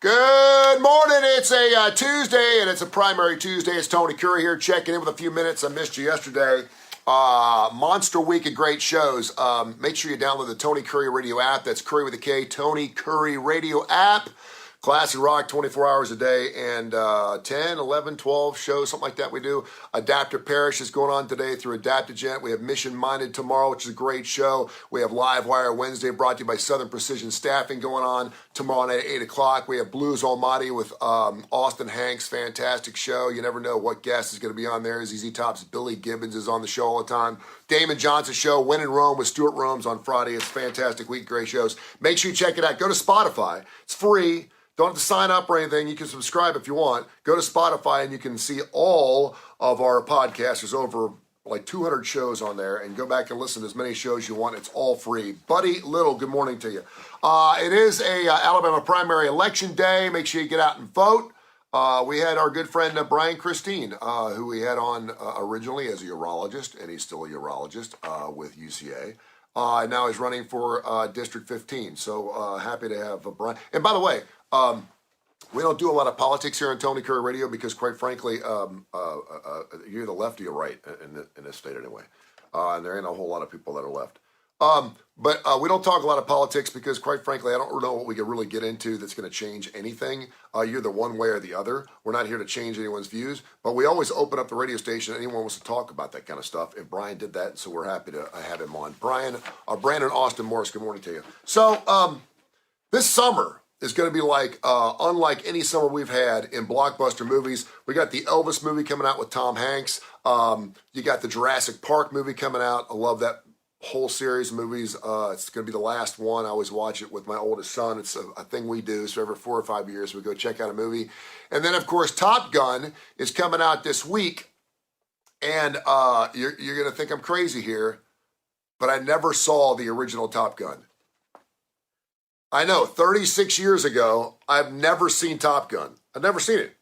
Good morning. It's a Tuesday, and it's a primary Tuesday. It's Tony Kurre here, checking in with a few minutes. I missed you yesterday. Monster week of great shows. Make sure you download the Tony Kurre Radio app. That's Kurre with a K, Tony Kurre Radio app. Classic rock 24 hours a day, and 10, 11, 12 shows, something like that we do. Adaptive Parish is going on today through Adaptogent. We have Mission Minded tomorrow, which is a great show. We have Live Wire Wednesday brought to you by Southern Precision Staffing going on tomorrow night at 8 o'clock. We have Blues Almighty with Austin Hanks, fantastic show. You never know what guest is going to be on there. ZZ Top's Billy Gibbons is on the show all the time. Damon Johnson show, When in Rome with Stuart Rome's on Friday. It's a fantastic week, great shows. Make sure you check it out. Go to Spotify. It's free. Don't have to sign up or anything. You can subscribe if you want. Go to Spotify and you can see all of our podcasts. There's over like 200 shows on there, and go back and listen to as many shows you want. It's all free. Buddy Little, good morning to you. It is a Alabama primary election day. Make sure you get out and vote. We had our good friend Brian Christine, who we had on originally as a urologist, and he's still a urologist with UCA. Now he's running for District 15. So happy to have Brian. And by the way, we don't do a lot of politics here on Tony Kurre Radio because, quite frankly, you're the left or you're right in this state anyway. And there ain't a whole lot of people that are left. But we don't talk a lot of politics because, quite frankly, I don't know what we could really get into that's going to change anything. You're the one way or the other. We're not here to change anyone's views, but we always open up the radio station. Anyone wants to talk about that kind of stuff, and Brian did that, so we're happy to have him on. Brandon Austin Morris, good morning to you. So this summer is going to be like unlike any summer we've had in blockbuster movies. We got the Elvis movie coming out with Tom Hanks. You got the Jurassic Park movie coming out. I love that whole series of movies. It's going to be the last one. I always watch it with my oldest son. It's a thing we do. So every 4 or 5 years, we go check out a movie. And then, of course, Top Gun is coming out this week. And you're going to think I'm crazy here, but I never saw the original Top Gun. I know, 36 years ago, I've never seen Top Gun. I've never seen it.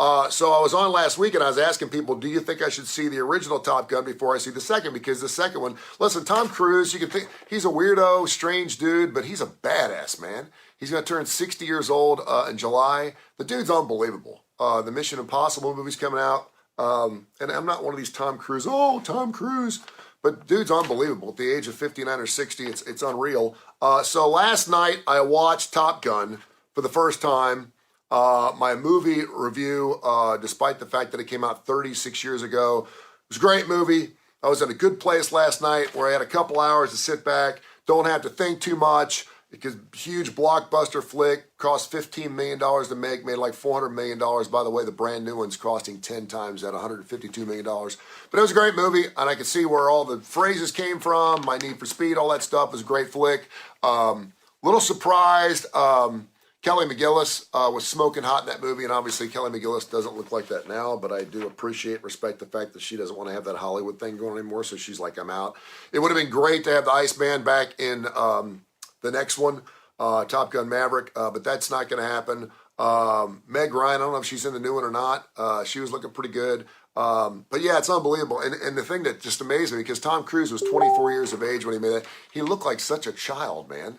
So I was on last week and I was asking people, do you think I should see the original Top Gun before I see the second? Because the second one, listen, Tom Cruise, you can think he's a weirdo, strange dude, but he's a badass, man. He's going to turn 60 years old in July. The dude's unbelievable. The Mission Impossible movie's coming out. And I'm not one of these Tom Cruise, Tom Cruise. But dude's unbelievable. At the age of 59 or 60, it's unreal. So last night I watched Top Gun for the first time. My movie review, despite the fact that it came out 36 years ago, it was a great movie. I was at a good place last night where I had a couple hours to sit back, don't have to think too much. Because huge blockbuster flick, cost $15 million to make, made like $400 million. By the way, the brand new one's costing 10 times that, $152 million. But it was a great movie, and I could see where all the phrases came from, my need for speed, all that stuff. It was a great flick. Little surprised, Kelly McGillis was smoking hot in that movie, and obviously Kelly McGillis doesn't look like that now, but I do respect the fact that she doesn't want to have that Hollywood thing going anymore, so she's like, I'm out. It would have been great to have the Iceman back in the next one, Top Gun Maverick, but that's not going to happen. Meg Ryan, I don't know if she's in the new one or not. She was looking pretty good. But yeah, it's unbelievable. And the thing that just amazed me, because Tom Cruise was 24 years of age when he made that, he looked like such a child, man.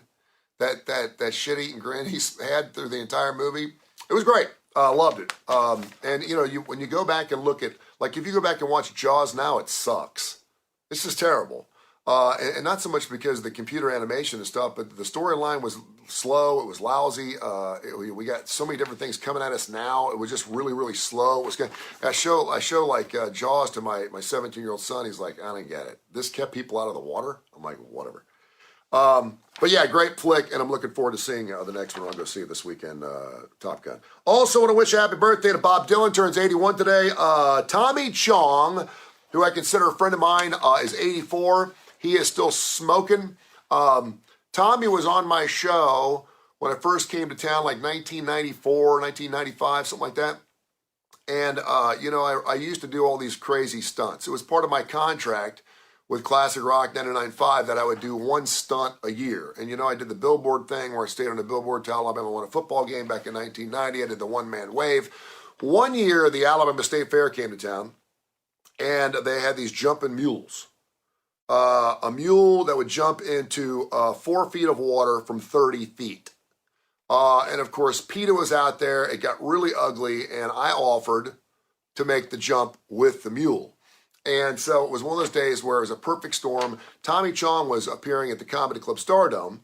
That shit-eating grin he had through the entire movie, it was great. Loved it. And you know, when you go back and look at, like if you go back and watch Jaws now, it sucks. It's just terrible. And not so much because of the computer animation and stuff, but the storyline was slow. It was lousy. We got so many different things coming at us now. It was just really, really slow. It was good. I show like Jaws to my 17-year-old son. He's like, I don't get it. This kept people out of the water. I'm like, whatever. But yeah, great flick, and I'm looking forward to seeing the next one. I'll go see it this weekend, Top Gun. Also want to wish a happy birthday to Bob Dylan, turns 81 today. Tommy Chong, who I consider a friend of mine, is 84. He is still smoking. Tommy was on my show when I first came to town, like 1994, 1995, something like that. And, you know, I used to do all these crazy stunts. It was part of my contract with Classic Rock 99.5 that I would do one stunt a year. And, you know, I did the billboard thing where I stayed on the billboard till Alabama won a football game back in 1990. I did the one-man wave. One year, the Alabama State Fair came to town, and they had these jumping mules. A mule that would jump into 4 feet of water from 30 feet. And of course, PETA was out there. It got really ugly, and I offered to make the jump with the mule. And so it was one of those days where it was a perfect storm. Tommy Chong was appearing at the Comedy Club Stardome,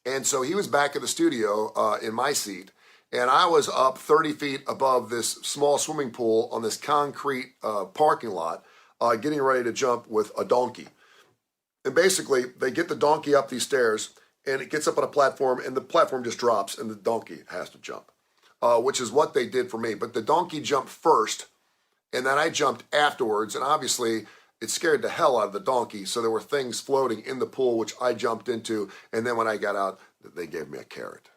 and so he was back in the studio in my seat, and I was up 30 feet above this small swimming pool on this concrete parking lot, getting ready to jump with a donkey. And basically, they get the donkey up these stairs, and it gets up on a platform, and the platform just drops, and the donkey has to jump, which is what they did for me. But the donkey jumped first, and then I jumped afterwards, and obviously it scared the hell out of the donkey, so there were things floating in the pool, which I jumped into, and then when I got out, they gave me a carrot.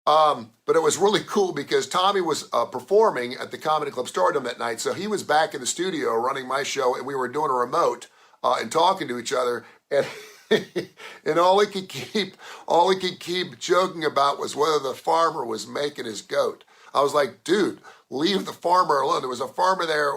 But it was really cool because Tommy was performing at the Comedy Club Stardom that night, so he was back in the studio running my show, and we were doing a remote and talking to each other, and and all he could keep joking about was whether the farmer was making his goat. I was like, dude, leave the farmer alone. There was a farmer there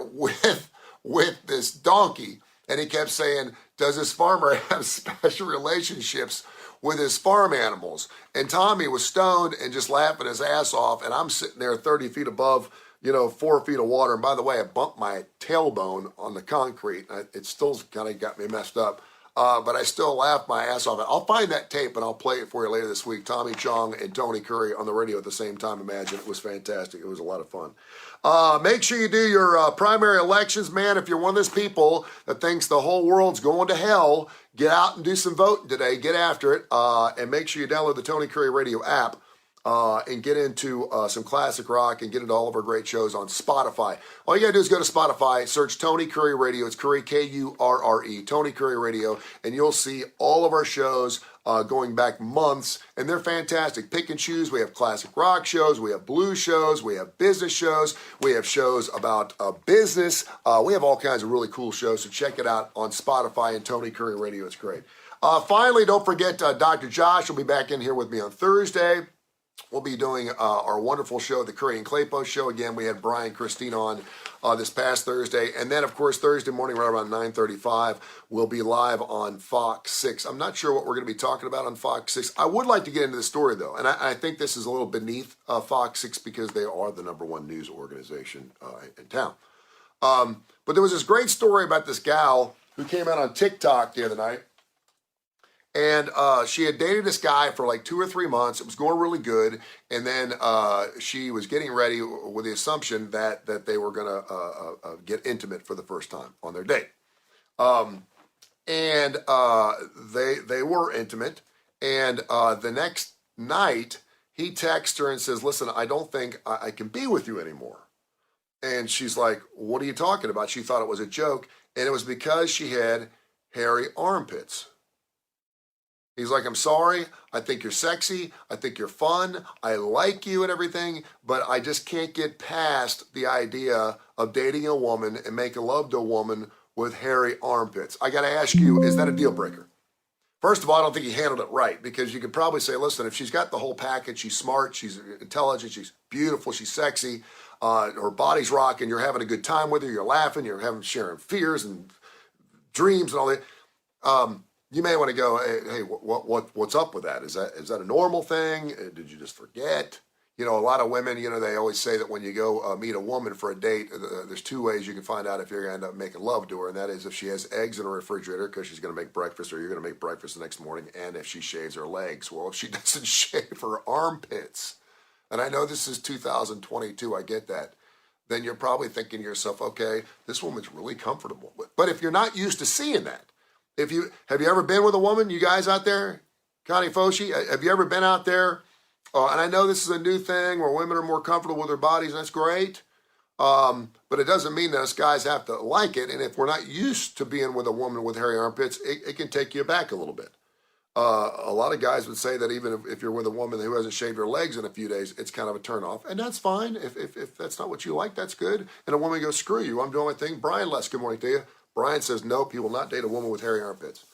with this donkey, and he kept saying, does this farmer have special relationships with his farm animals? And Tommy was stoned and just laughing his ass off, and I'm sitting there 30 feet above, 4 feet of water. And by the way, I bumped my tailbone on the concrete. It still kind of got me messed up. But I still laughed my ass off. I'll find that tape and I'll play it for you later this week. Tommy Chong and Tony Kurre on the radio at the same time. Imagine. It was fantastic. It was a lot of fun. Make sure you do your primary elections, man. If you're one of those people that thinks the whole world's going to hell, get out and do some voting today. Get after it. And make sure you download the Tony Kurre Radio app. And get into some classic rock and get into all of our great shows on Spotify. All you got to do is go to Spotify, search Tony Kurre Radio. It's Kurre, K-U-R-R-E, Tony Kurre Radio, and you'll see all of our shows going back months, and they're fantastic. Pick and choose. We have classic rock shows. We have blues shows. We have business shows. We have shows about business. We have all kinds of really cool shows, so check it out on Spotify and Tony Kurre Radio. It's great. Finally, don't forget Dr. Josh will be back in here with me on Thursday. We'll be doing our wonderful show, the Curry and Claypost Show. Again, we had Brian Christine on this past Thursday. And then, of course, Thursday morning, right around 9:35, we'll be live on Fox 6. I'm not sure what we're going to be talking about on Fox 6. I would like to get into the story, though. And I think this is a little beneath Fox 6 because they are the #1 news organization in town. But there was this great story about this gal who came out on TikTok the other night. And she had dated this guy for like 2 or 3 months. It was going really good. And then she was getting ready with the assumption that they were going to get intimate for the first time on their date. And they were intimate. And the next night, he texts her and says, listen, I don't think I can be with you anymore. And she's like, what are you talking about? She thought it was a joke. And it was because she had hairy armpits. He's like, I'm sorry, I think you're sexy, I think you're fun, I like you and everything, but I just can't get past the idea of dating a woman and making love to a woman with hairy armpits. I gotta ask you, is that a deal breaker? First of all, I don't think he handled it right, because you could probably say, listen, if she's got the whole package, she's smart, she's intelligent, she's beautiful, she's sexy, her body's rocking, you're having a good time with her, you're laughing, you're sharing fears and dreams and all that. You may want to go, hey, what's up with that? Is that a normal thing? Did you just forget? A lot of women, they always say that when you go meet a woman for a date, there's 2 ways you can find out if you're going to end up making love to her, and that is if she has eggs in her refrigerator because she's going to make breakfast, or you're going to make breakfast the next morning, and if she shaves her legs. Well, if she doesn't shave her armpits, and I know this is 2022, I get that, then you're probably thinking to yourself, okay, this woman's really comfortable. But if you're not used to seeing that, have you ever been with a woman, you guys out there, Connie Foshi, have you ever been out there? And I know this is a new thing where women are more comfortable with their bodies, and that's great. But it doesn't mean that us guys have to like it. And if we're not used to being with a woman with hairy armpits, it can take you back a little bit. A lot of guys would say that even if you're with a woman who hasn't shaved her legs in a few days, it's kind of a turnoff. And that's fine. If that's not what you like, that's good. And a woman goes, screw you, I'm doing my thing. Brian Les, good morning to you. Brian says, nope, he will not date a woman with hairy armpits.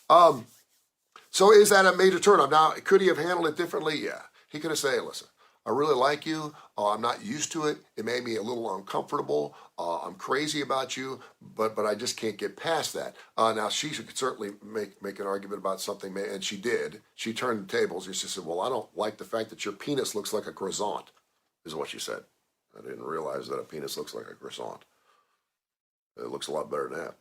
So is that a major turnoff? Now, could he have handled it differently? Yeah. He could have said, hey, listen, I really like you. I'm not used to it. It made me a little uncomfortable. I'm crazy about you, but I just can't get past that. Now, she could certainly make an argument about something, and she did. She turned the tables and she said, well, I don't like the fact that your penis looks like a croissant, is what she said. I didn't realize that a penis looks like a croissant. It looks a lot better than that.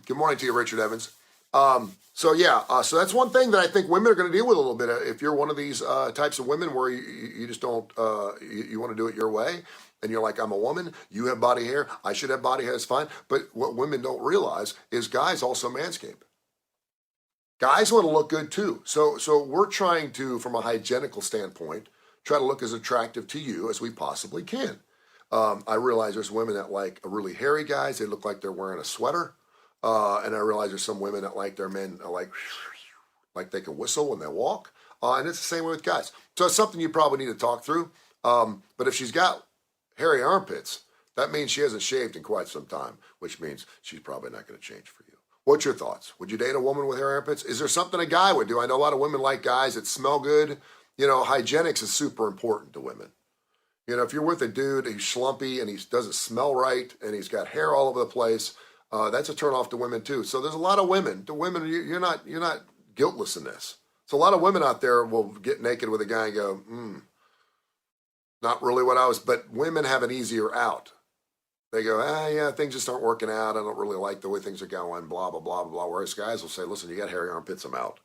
Good morning to you, Richard Evans. So that's one thing that I think women are going to deal with a little bit. If you're one of these types of women where you just don't, you want to do it your way, and you're like, I'm a woman, you have body hair, I should have body hair, it's fine. But what women don't realize is guys also manscape. Guys want to look good too. So we're trying to, from a hygienical standpoint, try to look as attractive to you as we possibly can. I realize there's women that like really hairy guys. They look like they're wearing a sweater. And I realize there's some women that like their men like they can whistle when they walk. And it's the same way with guys. So it's something you probably need to talk through. But if she's got hairy armpits, that means she hasn't shaved in quite some time, which means she's probably not going to change for you. What's your thoughts? Would you date a woman with hairy armpits? Is there something a guy would do? I know a lot of women like guys that smell good. Hygienics is super important to women. If you're with a dude who's schlumpy and he doesn't smell right and he's got hair all over the place, that's a turn off to women too. So there's a lot of women. To women, you're not guiltless in this. So a lot of women out there will get naked with a guy and go, not really what I was. But women have an easier out. They go, yeah, things just aren't working out. I don't really like the way things are going. Blah blah blah blah. Whereas guys will say, listen, you got hairy armpits, I'm out.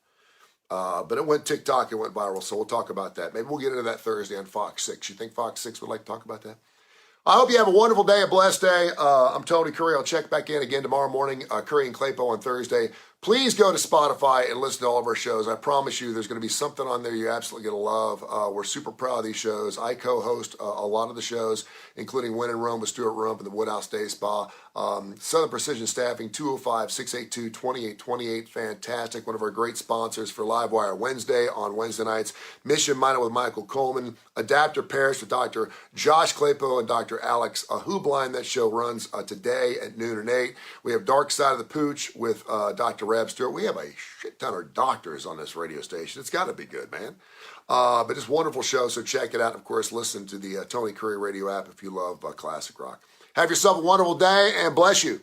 But it went TikTok, it went viral, so we'll talk about that. Maybe we'll get into that Thursday on Fox 6. You think Fox 6 would like to talk about that? I hope you have a wonderful day, a blessed day. I'm Tony Kurre. I'll check back in again tomorrow morning, Kurre and Claypo on Thursday. Please go to Spotify and listen to all of our shows. I promise you there's going to be something on there you're absolutely going to love. We're super proud of these shows. I co-host a lot of the shows, including When in Rome with Stuart Rump and the Woodhouse Day Spa. Southern Precision Staffing, 205-682-2828. Fantastic. One of our great sponsors for Livewire Wednesday on Wednesday nights. Mission Minded with Michael Coleman. Adapter Paris with Dr. Josh Claypo and Dr. Alex Hubline. That show runs today at noon and 8. We have Dark Side of the Pooch with Dr. Rab Stewart. We have a shit ton of doctors on this radio station. It's got to be good, man. But it's a wonderful show, so check it out. Of course, listen to the Tony Kurre Radio app if you love classic rock. Have yourself a wonderful day, and bless you.